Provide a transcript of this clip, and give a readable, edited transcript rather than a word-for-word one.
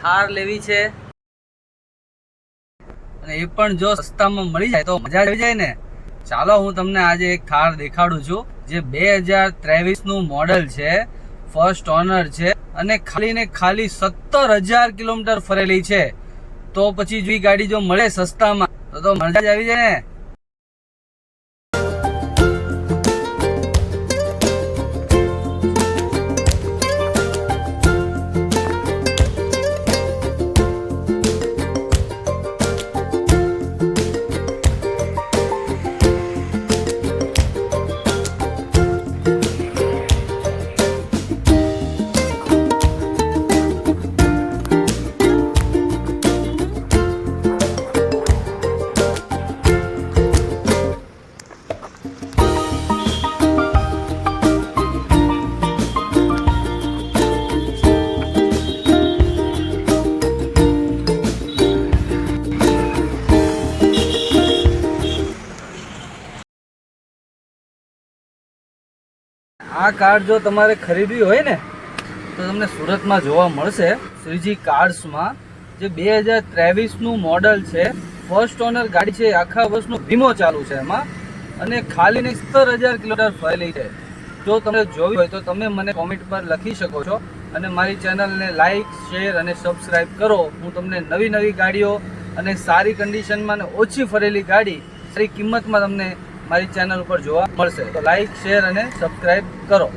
થાર લેવી છે અને એ પણ જો સસ્તામાં મળી જાય તો મજા આવી જાય ને। ચાલો હું તમને આજે એક થાર દેખાડું છું જે 2023 નું મોડલ છે, ફર્સ્ટ ઓનર છે અને ખાલી ને ખાલી 17,000 કિલોમીટર ફરેલી છે। તો પછી જો ગાડી જો મળે સસ્તામાં તો મજા જ આવી જાય ને। આ કાર જો તમારે ખરીદવી હોય ને તો તમને સુરતમાં જોવા મળશે શ્રીજી કાર્સમાં, જે 2023 નું મોડલ છે, ફર્સ્ટ ઓનર ગાડી છે, આખા વર્ષનો વીમો ચાલુ છે એમાં અને ખાલી ને 17,000 કિલોમીટર ફરેલી છે। જો તમે જોવી હોય તો તમે મને કોમેન્ટ પર લખી શકો છો અને મારી ચેનલને લાઈક, શેર અને સબસ્ક્રાઈબ કરો। હું તમને નવી નવી ગાડીઓ અને સારી કન્ડિશનમાં અને ઓછી ફરેલી ગાડી સારી કિંમતમાં તમને મારી ચેનલ ઉપર જોવા મળશે। તો લાઈક, શેર અને સબસ્ક્રાઈબ કરો।